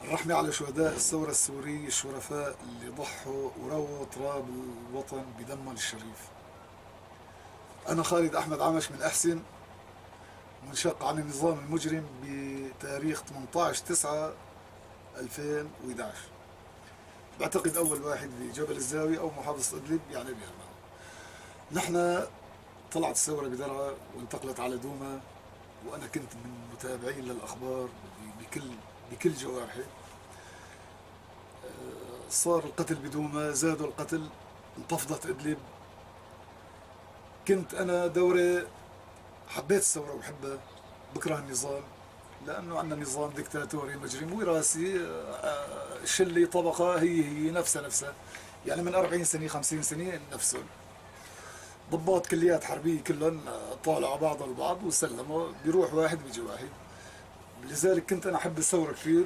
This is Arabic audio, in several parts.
الرحمة على شهداء الثورة السورية الشرفاء اللي ضحوا ورووا تراب الوطن بدمهم الشريف. أنا خالد أحمد عمش من أحسن، منشق عن النظام المجرم بتاريخ 18/9/2011. بعتقد أول واحد بجبل الزاوية أو محافظة إدلب يعني بيرمى. نحن طلعت الثورة بدرعا وانتقلت على دوما، وأنا كنت من متابعين للأخبار بكل جوارحي. صار القتل بدوما، زادوا القتل، انتفضت إدلب. كنت أنا دوري حبيت الثورة وبحبها، بكره النظام لأنه عندنا نظام دكتاتوري مجرم وراثي. شلي طبقة هي نفسها يعني من 40 سنة 50 سنة نفسهم. ضباط كليات حربية كلهم طالعوا بعضهم البعض وسلموا، بيروح واحد بيجي واحد. لذلك كنت أنا أحب الثورة كثير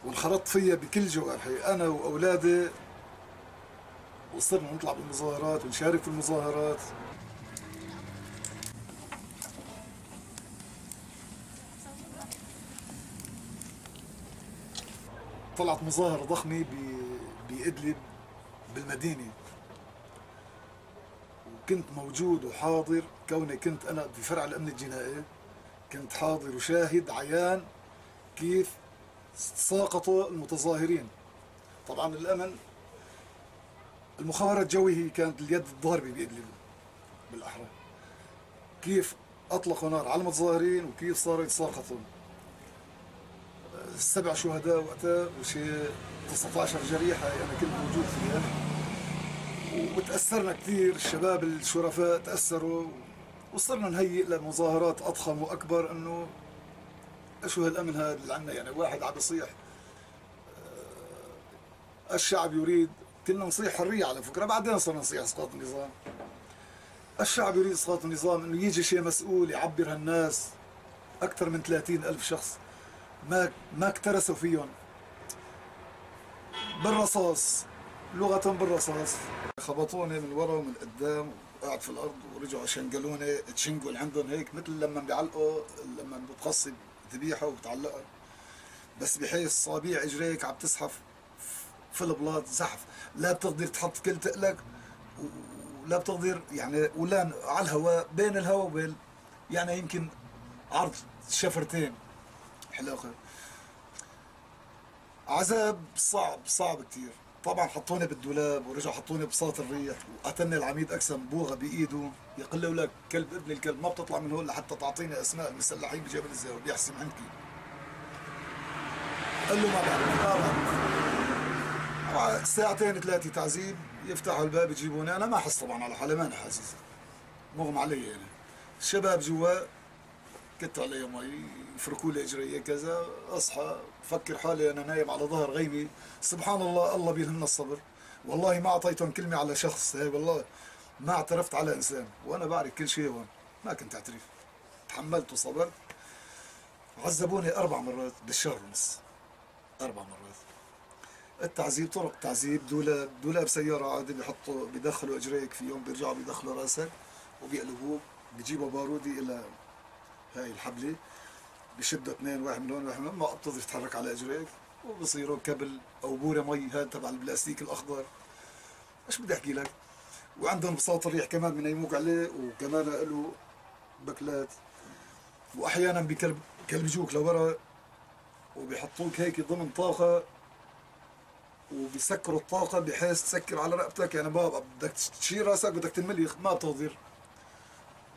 وانخرطت فيها بكل جوارحي أنا وأولادي، وصرنا نطلع بالمظاهرات ونشارك في المظاهرات. طلعت مظاهرة ضخمة بإدلب بالمدينة، وكنت موجود وحاضر كوني كنت أنا بفرع الأمن الجنائي. كنت حاضر وشاهد عيان كيف ساقطوا المتظاهرين. طبعا الأمن المخابرات الجوية هي كانت اليد الضاربة بإدلب بالأحرى، كيف أطلقوا نار على المتظاهرين وكيف صاروا يتساقطوا. 7 شهداء وقتها وشي 19 جريحة أنا كنت موجود فيها، وتأثرنا كثير. الشباب الشرفاء تأثروا وصرنا نهيئ لمظاهرات أضخم وأكبر. إنه شو هالأمن هذا اللي عنا؟ يعني واحد عم بيصيح الشعب يريد، كنا نصيح حرية على فكرة، بعدين صرنا نصيح إسقاط النظام. الشعب يريد إسقاط النظام، إنه يجي شيء مسؤول يعبر هالناس. أكثر من 30,000 شخص ما اكترثوا فيهم بالرصاص، لغة بالرصاص. خبطوني من ورا ومن قدام وقعت في الأرض، ورجعوا شنقلوني تشنقل عندهم هيك مثل لما بيعلقوا، لما بتقصي ذبيحة وبتعلقها، بس بحيث صابيع اجريك عم تزحف في البلاط زحف، لا بتقدر تحط كل تقلك ولا بتقدر يعني، ولا على الهواء، بين الهواء وبين يعني يمكن عرض شفرتين حلاقة. عذاب صعب صعب كتير. طبعا حطوني بالدولاب ورجعوا حطوني بساط الريح، وقتلني العميد اقسم بوغه بايده، يقول له لك كلب ابن الكلب ما بتطلع من هون لحتى تعطيني اسماء المسلحين بجبل الزاويه، بيحسم عنك. قال له ما بعرف. ساعتين 3 تعذيب، يفتحوا الباب يجيبوني. انا ما احس طبعا على حالي، ماني حاسس، مغمى علي يعني. الشباب جوا كت علي مي، يفركوا لي اجري كذا، اصحى بفكر حالي انا نايم على ظهر غيمي. سبحان الله، الله بيلهمنا الصبر. والله ما اعطيتهم كلمه على شخص، هي والله ما اعترفت على انسان، وانا بعرف كل شيء هون، ما كنت اعترف. تحملت وصبرت. عذبوني 4 مرات بالشهر ونص، 4 مرات. التعذيب طرق تعذيب، دولاب سيارة عادي بيحطوا بيدخلوا اجريك فيهم، بيرجعوا بيدخلوا راسك وبيقلبوه، بيجيبوا بارودي الى هاي الحبلة، بشدوا 2 واحد من هون واحد من هون، ما بتقدر تتحرك على اجريك، وبصيروا كبل او بورة مي هذا تبع البلاستيك الاخضر. ايش بدي احكي لك. وعندهم بساط الريح كمان من يموق عليه، وكمان له بكلات، واحيانا بيكلبجوك لورا وبيحطوك هيك ضمن طاقة، وبيسكروا الطاقة بحيث تسكر على رقبتك، يعني بابا بدك تشيل راسك بدك تنملي ما بتقدر.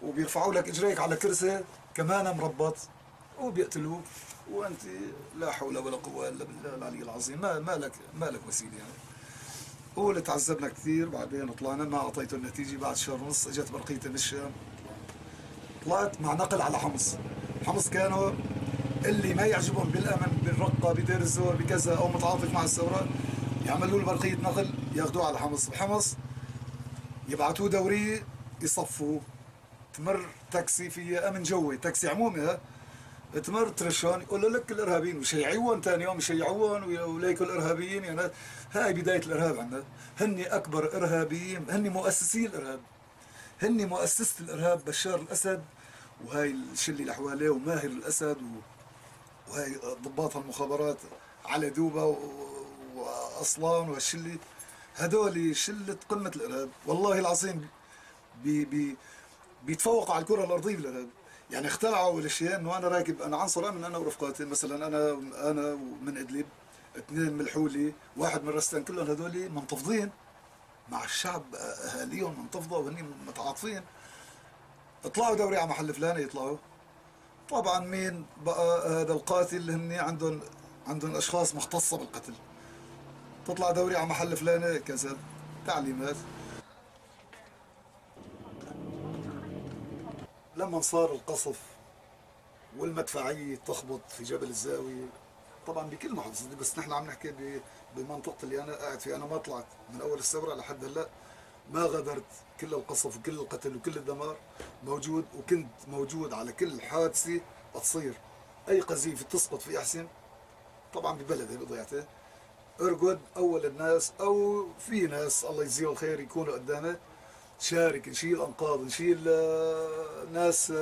وبيرفعوا لك اجريك على كرسي كمان مربط وبيقتلوك، وانت لا حول ولا قوة الا بالله العلي العظيم. ما لك وسيلة يعني. واللي تعذبنا كثير. بعدين طلعنا ما اعطيته النتيجة. بعد شهر ونص اجت برقية من الشام، طلعت مع نقل على حمص. حمص كانوا اللي ما يعجبهم بالامن بالرقة بدير الزور بكذا او متعاطف مع الثورة يعملوا له برقية نقل ياخذوه على حمص. بحمص يبعثوه دورية يصفوه، تمر تاكسي فيها امن جوي، تاكسي عمومي ها، تمر ترشون يقول له لك الارهابيين، وشيعوهم ثاني يوم يشيعوهم وليكوا الارهابيين. يعني هاي بدايه الارهاب عندنا. هن اكبر ارهابيين، هن مؤسسي الارهاب، هن مؤسسه الارهاب. بشار الاسد وهاي الشله اللي حواليه وماهر الاسد وهي ضباط المخابرات علي دوبة وأصلان وهالشلة، هدول شلة قمة الإرهاب والله العظيم. بي بي بيتفوقوا على الكرة الأرضية بالإرهاب. يعني اخترعوا الاشياء انه انا راكب، انا عنصر امن انا ورفقاتي، مثلا انا من ادلب، اثنين من الحولي، واحد من رستان، كلهم هذول منتفضين مع الشعب، اهاليهم منتفضه وهني متعاطفين. اطلعوا دوري على محل فلاني يطلعوا. طبعا مين بقى هذا القاتل اللي هن عندهم اشخاص مختصه بالقتل، تطلع دوري على محل فلاني كذا، تعليمات. لما صار القصف والمدفعيه تخبط في جبل الزاويه، طبعا بكل محافظه، بس نحن عم نحكي بمنطقه اللي انا قاعد فيها. انا ما طلعت من اول الثوره لحد هلا، ما غادرت. كل القصف وكل القتل وكل الدمار موجود، وكنت موجود على كل حادثه تصير. اي قذيفه تسقط في احسن، طبعا ببلدي بضيعته، ارقد اول الناس، او في ناس الله يجزيه الخير يكونوا قدامه، شارك، نشيل انقاض، نشيل ناس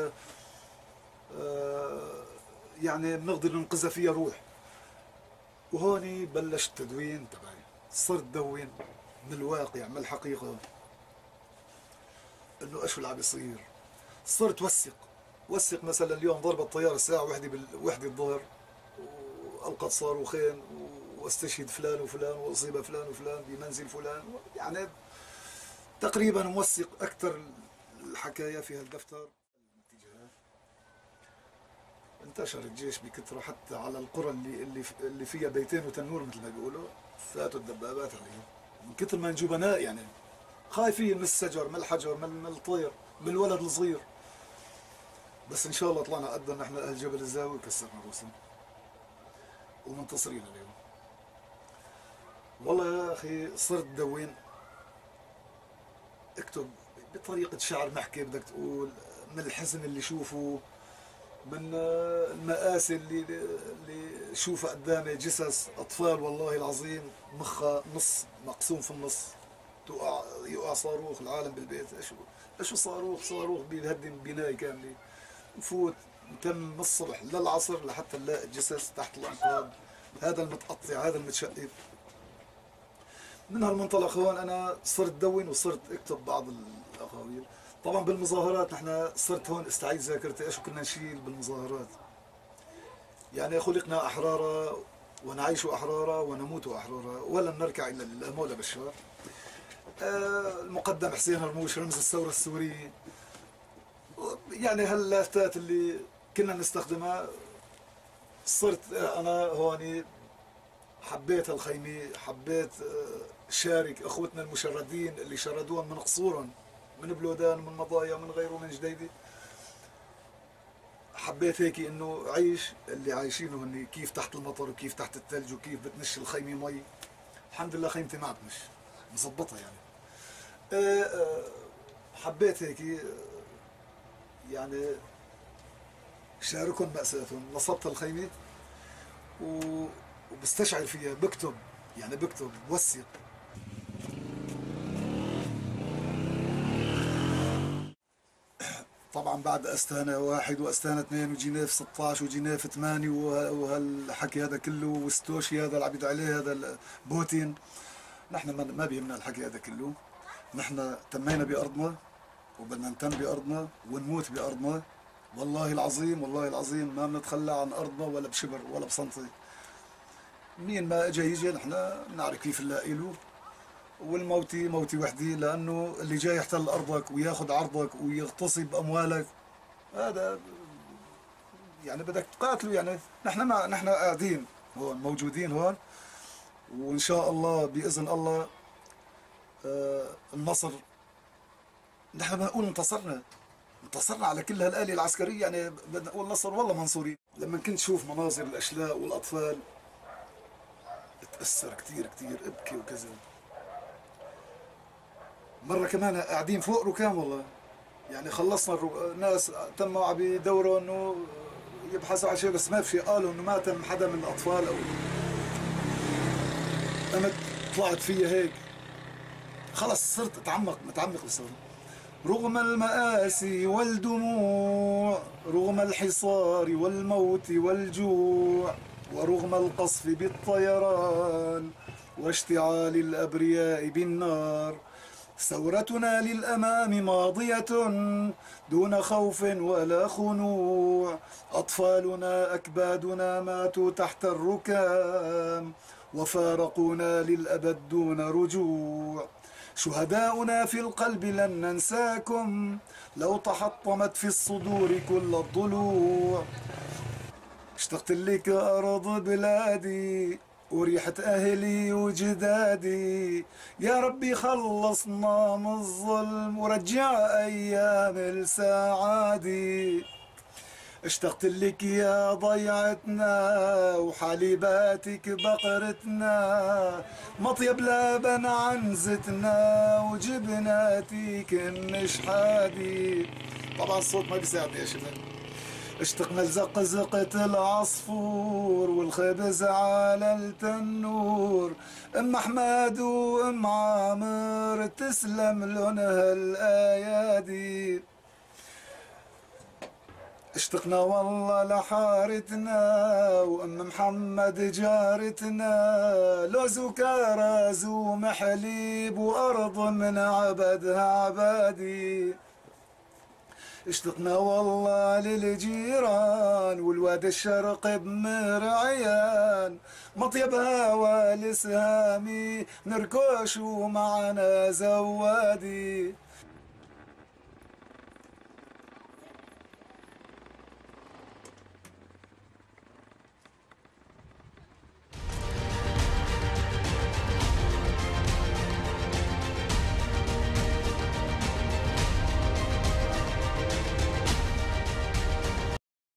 يعني بنقدر ننقذها فيها روح. وهون بلش التدوين تبعي، صرت دون من الواقع، من الحقيقة، انه ايش اللي عم بيصير. صرت وثق مثلا اليوم ضربت طيارة الساعة وحدة الظهر، والقت صاروخين، واستشهد فلان وفلان، واصيب فلان وفلان بمنزل فلان. يعني تقريبا موثق اكثر الحكاية في هالدفتر. انتشر الجيش بكثرة حتى على القرى اللي فيها بيتين وتنور مثل ما بيقولوا، فاتوا الدبابات عليهم من كثر ما جبناء، يعني خايفين من السجر، من الحجر، من الطير، من الولد الصغير. بس ان شاء الله طلعنا قدنا نحن اهل جبل الزاوية، كسرنا رؤوسنا ومنتصرين اليوم. والله يا اخي صرت دون، اكتب بطريقة شعر، محكي بدك تقول، من الحزن اللي شوفه، من المآسي اللي شوفها قدامي، جثث أطفال والله العظيم مخها نص مقسوم في النص، يقع صاروخ العالم بالبيت. ايش صاروخ بيهدم بناية كاملة. نفوت نتم من الصبح للعصر لحتى نلاقي الجثث تحت الأنقاض، هذا المتقطع، هذا المتشقف. من هالمنطلق هون أنا صرت دون وصرت أكتب بعض الأقاويل. طبعا بالمظاهرات نحن صرت هون استعيد ذاكرتي ايش كنا نشيل بالمظاهرات. يعني خلقنا احرارا ونعيش احرارا ونموت احرارا، ولن نركع الا لله مولى بشار. المقدم حسين هرموش رمز الثوره السوريه. يعني هاللافتات اللي كنا نستخدمها. صرت انا هون حبيت الخيمه، حبيت شارك اخوتنا المشردين اللي شردوهم من قصورهم، من بلودان، من مضايا، من غيره، من جديدة. حبيت هيك انه عيش اللي عايشينه هني، كيف تحت المطر وكيف تحت الثلج وكيف بتنش الخيمة مي. الحمد لله خيمتي ما بتنش، مزبطة يعني. حبيت هيك يعني شاركهم مأساتهم. نصبت الخيمة وبستشعر فيها، بكتب، يعني بكتب، بوثق. طبعا بعد استانا واحد واستانا اثنين وجنيف 16 وجنيف 8 وهالحكي هذا كله، وستوشي هذا اللي عم يدعي عليه هذا بوتين. نحن ما بيهمنا الحكي هذا كله. نحن تمينا بارضنا وبدنا نتم بارضنا ونموت بارضنا. والله العظيم والله العظيم ما بنتخلى عن ارضنا ولا بشبر ولا بسنتي. مين ما اجى يجي نحن بنعرف كيف نلاقي له. والموتي موتي وحدي، لانه اللي جاي يحتل ارضك وياخذ عرضك ويغتصب اموالك، هذا يعني بدك تقاتله. يعني نحن قاعدين هون، موجودين هون، وان شاء الله باذن الله النصر. نحن بنقول انتصرنا على كل هالآلية العسكرية، يعني بدنا نقول نصر والله منصورين. لما كنت شوف مناظر الاشلاء والاطفال بتأثر كثير كثير، ابكي وكذا. مرة كمان قاعدين فوق ركام والله، يعني خلصنا الناس تموا عم يدوروا انه يبحثوا على شيء، بس ما في شيء. قالوا انه ما تم حدا من الاطفال او قمت طلعت فيها هيك، خلص صرت متعمق لسه. رغم المآسي والدموع، رغم الحصار والموت والجوع، ورغم القصف بالطيران واشتعال الأبرياء بالنار، ثورتنا للأمام ماضية دون خوف ولا خنوع. أطفالنا أكبادنا ماتوا تحت الركام وفارقونا للأبد دون رجوع. شهداؤنا في القلب لن ننساكم لو تحطمت في الصدور كل الضلوع. اشتقت لك أرض بلادي وريحة أهلي وجدادي، يا ربي خلصنا من الظلم ورجع أيام السعادي. اشتقت لك يا ضيعتنا وحليباتك بقرتنا، مطيب لبن عنزتنا وجبناتك مش حادي. طبعا الصوت ما بيساعدني يا شباب. اشتقنا لزقزقة العصفور والخبز على التنور، ام احمد وام عامر تسلم لونها الايادي. اشتقنا والله لحارتنا وام محمد جارتنا، لوز وكرز ومحليب وارض من عبدها عبادي. اشتقنا والله للجيران والواد الشرق بمرعيان، مطيب هوا لسهامي نركوش ومعنا زوادي.